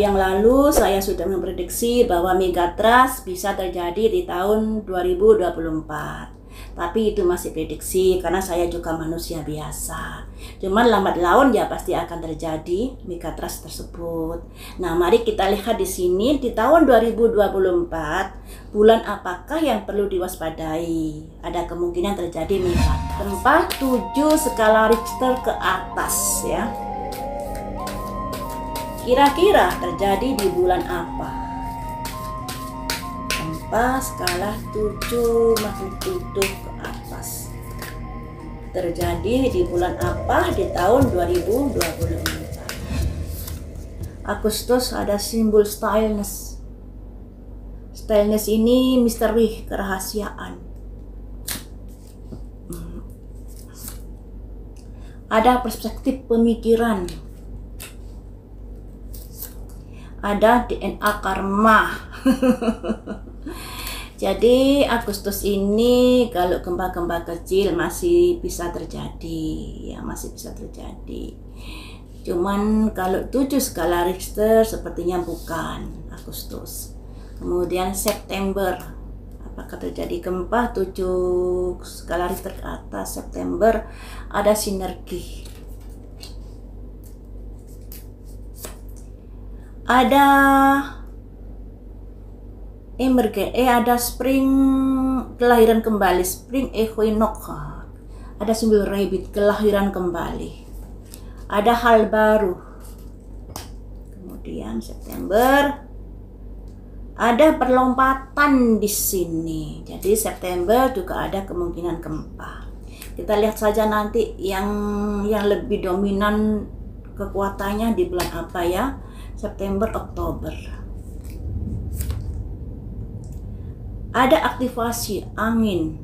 yang lalu saya sudah memprediksi bahwa megatrust bisa terjadi di tahun 2024. Tapi itu masih prediksi karena saya juga manusia biasa. Cuman lambat laun ya pasti akan terjadi megatrust tersebut. Nah, mari kita lihat di sini di tahun 2024 bulan apakah yang perlu diwaspadai. Ada kemungkinan terjadi megatrust. Tempat 7 skala Richter ke atas ya. Kira-kira terjadi di bulan apa? Tempat skala 7 magnitudo ke atas. Terjadi di bulan apa di tahun 2024? Agustus ada simbol stillness. Stillness ini misteri, kerahasiaan. Ada perspektif pemikiran. Ada DNA karma. Jadi Agustus ini kalau gempa-gempa kecil masih bisa terjadi, ya masih bisa terjadi. Cuman kalau 7 skala Richter sepertinya bukan Agustus. Kemudian September, apakah terjadi gempa 7 skala Richter ke atas? September ada sinergi. Ada ada spring, kelahiran kembali, spring equinox. Ada simbol rabbit, kelahiran kembali. Ada hal baru. Kemudian September ada perlompatan di sini. Jadi September juga ada kemungkinan gempa. Kita lihat saja nanti yang lebih dominan kekuatannya di bulan apa ya? September, Oktober. Ada aktivasi angin.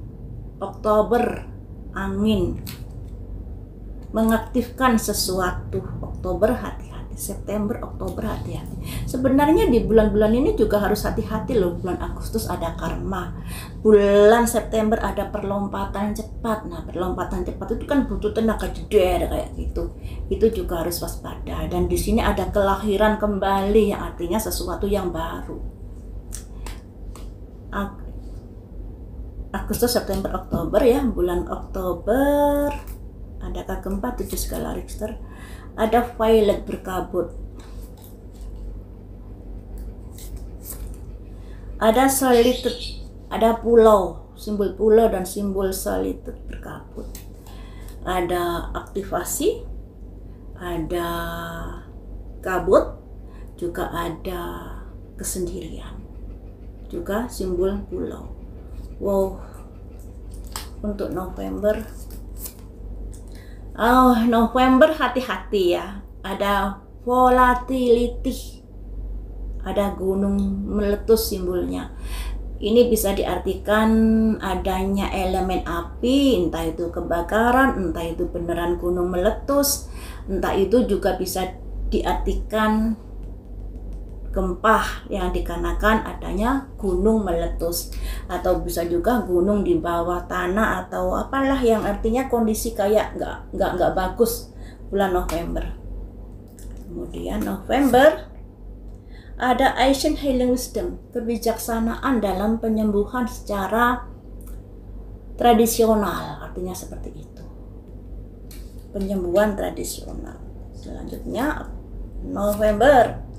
Oktober, angin mengaktifkan sesuatu. Oktober hati-hati. September, Oktober hati-hati. Sebenarnya di bulan-bulan ini juga harus hati-hati loh. Bulan Agustus ada karma. Bulan September ada perlompatan cepat. Nah, perlompatan cepat itu kan butuh tenaga jeder kayak gitu. Itu juga harus waspada. Dan di sini ada kelahiran kembali yang artinya sesuatu yang baru. Agustus, September, Oktober ya. Bulan Oktober adakah gempa 7 skala Richter? Ada violet berkabut. Ada solitude, ada pulau, simbol pulau dan simbol solitude berkabut. Ada aktivasi, ada kabut, juga ada kesendirian. Juga simbol pulau. Wow. Untuk November, November hati-hati ya. Ada volatility. Ada gunung meletus simbolnya. Ini bisa diartikan adanya elemen api, entah itu kebakaran, entah itu beneran gunung meletus, entah itu juga bisa diartikan gempa yang dikarenakan adanya gunung meletus, atau bisa juga gunung di bawah tanah atau apalah yang artinya kondisi kayak nggak bagus bulan November. Kemudian November ada Ancient Healing Wisdom, kebijaksanaan dalam penyembuhan secara tradisional, artinya seperti itu, penyembuhan tradisional. Selanjutnya November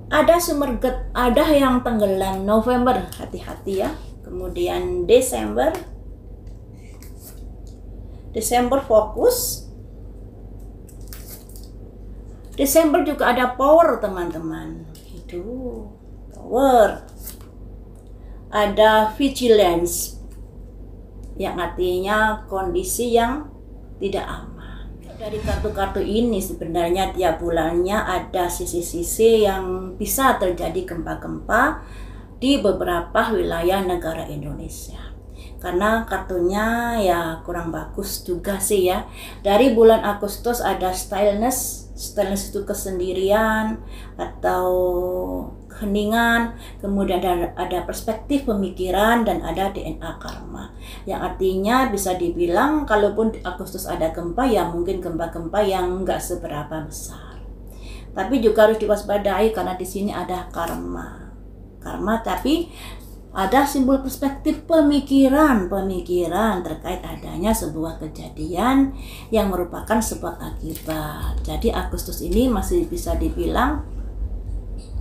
ada sumber ada yang tenggelam. November hati-hati ya. Kemudian Desember fokus. Desember juga ada power teman-teman. Itu power. Ada vigilance yang artinya kondisi yang tidak aman. Dari kartu-kartu ini sebenarnya tiap bulannya ada sisi-sisi yang bisa terjadi gempa-gempa di beberapa wilayah negara Indonesia. Karena kartunya ya kurang bagus juga sih ya. Dari bulan Agustus ada stillness itu kesendirian atau keheningan, kemudian ada perspektif pemikiran dan ada DNA karma. Yang artinya bisa dibilang kalaupun Agustus ada gempa ya mungkin gempa-gempa yang nggak seberapa besar. Tapi juga harus diwaspadai karena di sini ada karma. Karma, tapi ada simbol perspektif pemikiran terkait adanya sebuah kejadian yang merupakan sebab akibat. Jadi Agustus ini masih bisa dibilang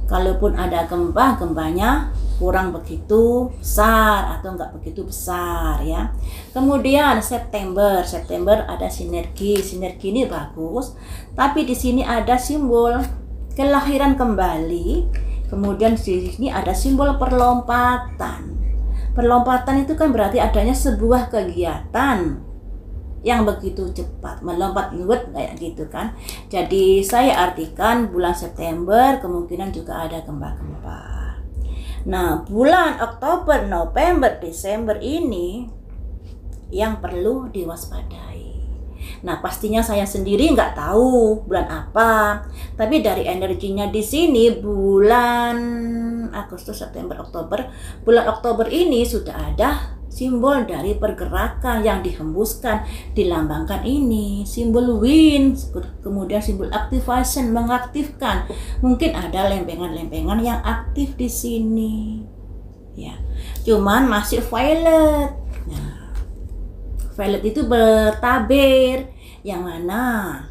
kalaupun ada gempa, gempanya kurang begitu besar atau enggak begitu besar ya. Kemudian September ada sinergi ini bagus, tapi di sini ada simbol kelahiran kembali. Kemudian di sini ada simbol perlompatan. Perlompatan itu kan berarti adanya sebuah kegiatan yang begitu cepat, melompat kayak gitu kan. Jadi saya artikan bulan September kemungkinan juga ada gempa-gempa. Nah, bulan Oktober, November, Desember ini yang perlu diwaspadai. Nah, pastinya saya sendiri nggak tahu bulan apa, tapi dari energinya di sini bulan Agustus, September, Oktober, bulan Oktober ini sudah ada simbol dari pergerakan yang dihembuskan, dilambangkan ini, simbol wind, kemudian simbol activation, mengaktifkan. Mungkin ada lempengan-lempengan yang aktif di sini. Ya, cuman masih violet. Nah, violet itu bertabir, yang mana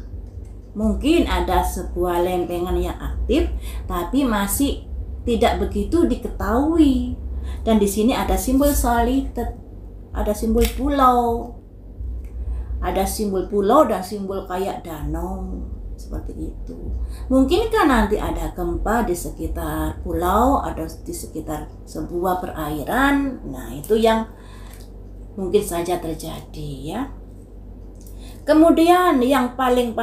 mungkin ada sebuah lempengan yang aktif, tapi masih tidak begitu diketahui. Dan di sini ada simbol solitude, ada simbol pulau, dan simbol kayak danau seperti itu. Mungkinkah nanti ada gempa di sekitar pulau, ada di sekitar sebuah perairan? Nah, itu yang mungkin saja terjadi ya. Kemudian yang paling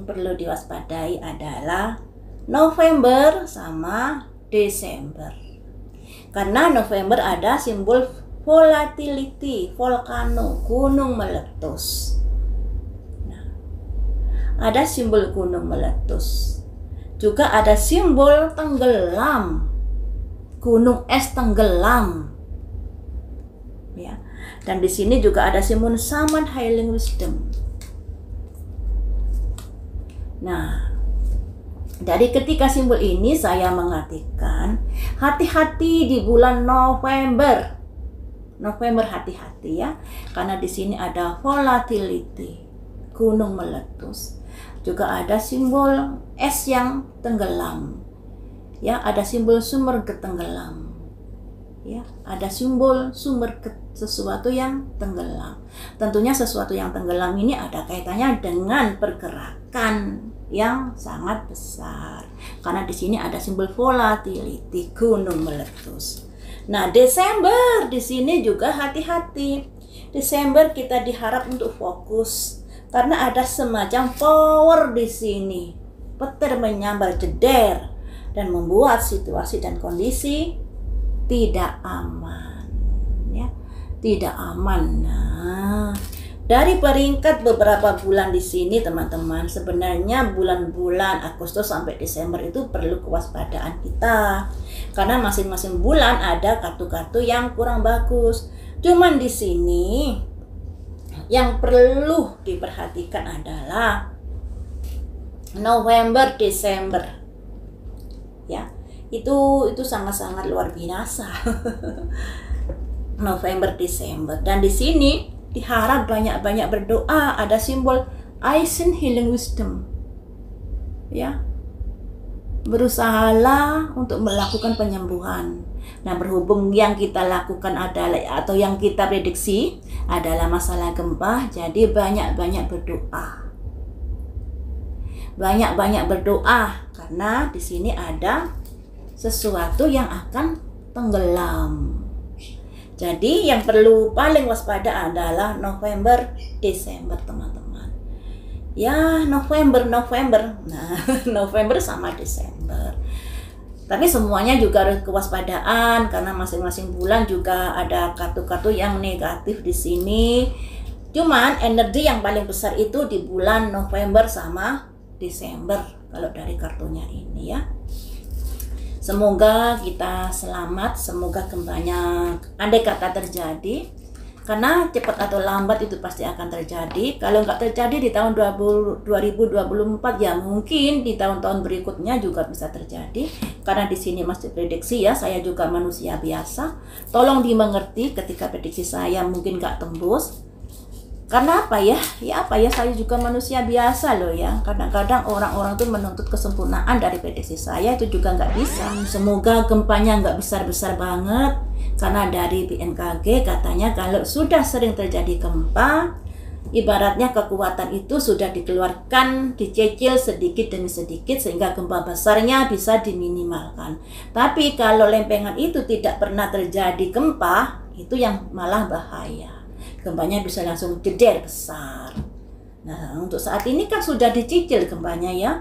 perlu diwaspadai adalah November sama Desember. Karena November ada simbol volatility, volcano, gunung meletus. Nah, ada simbol gunung meletus. Juga ada simbol tenggelam, gunung es tenggelam. Ya. Dan di sini juga ada simbol Shaman Healing Wisdom. Nah, dari ketika simbol ini saya mengartikan hati-hati di bulan November. November hati-hati ya, karena di sini ada volatility, gunung meletus. Juga ada simbol es yang tenggelam. Ya, ada simbol sumber ketenggelam. Ya, ada simbol sumber sesuatu yang tenggelam. Tentunya sesuatu yang tenggelam ini ada kaitannya dengan pergerakan yang sangat besar. Karena di sini ada simbol volatility, gunung meletus. Nah, Desember di sini juga hati-hati. Desember kita diharap untuk fokus karena ada semacam power di sini. Petir menyambar jeder dan membuat situasi dan kondisi tidak aman, ya. Tidak aman. Nah, dari peringkat beberapa bulan di sini teman-teman, sebenarnya bulan-bulan Agustus sampai Desember itu perlu kewaspadaan kita. Karena masing-masing bulan ada kartu-kartu yang kurang bagus. Cuman di sini yang perlu diperhatikan adalah November, Desember. Ya, itu sangat-sangat luar biasa. November, Desember. Dan di sini diharap banyak-banyak berdoa, ada simbol Aisin Healing Wisdom. Ya. Berusahalah untuk melakukan penyembuhan. Nah, berhubung yang kita lakukan adalah atau yang kita prediksi adalah masalah gempa, jadi banyak-banyak berdoa. Banyak-banyak berdoa karena di sini ada sesuatu yang akan tenggelam. Jadi yang perlu paling waspada adalah November, Desember teman-teman. Ya, November. Nah, November sama Desember. Tapi semuanya juga harus kewaspadaan karena masing-masing bulan juga ada kartu-kartu yang negatif di sini. Cuman energi yang paling besar itu di bulan November sama Desember kalau dari kartunya ini ya. Semoga kita selamat, semoga gempanya andai kata terjadi, Karena cepat atau lambat itu pasti akan terjadi. Kalau nggak terjadi di tahun 2024, ya mungkin di tahun-tahun berikutnya juga bisa terjadi. Karena di sini masih prediksi ya, saya juga manusia biasa. Tolong dimengerti ketika prediksi saya mungkin nggak tembus. Karena apa ya? Ya apa ya, saya juga manusia biasa loh ya. Kadang-kadang orang-orang tuh menuntut kesempurnaan dari prediksi saya, itu juga nggak bisa. Semoga gempanya nggak besar-besar banget. Karena dari BMKG katanya kalau sudah sering terjadi gempa, ibaratnya kekuatan itu sudah dikeluarkan, dicicil sedikit demi sedikit sehingga gempa besarnya bisa diminimalkan. Tapi kalau lempengan itu tidak pernah terjadi gempa, itu yang malah bahaya. Gempanya bisa langsung jeder besar. Nah, untuk saat ini kan sudah dicicil gempanya ya.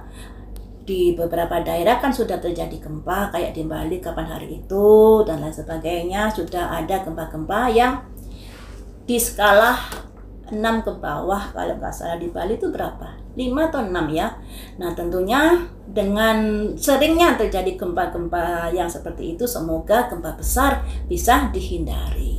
Di beberapa daerah kan sudah terjadi gempa, kayak di Bali kapan hari itu dan lain sebagainya. Sudah ada gempa-gempa yang di skala 6 ke bawah. Kalau nggak salah di Bali itu berapa? 5 atau 6 ya. Nah, tentunya dengan seringnya terjadi gempa-gempa yang seperti itu, semoga gempa besar bisa dihindari.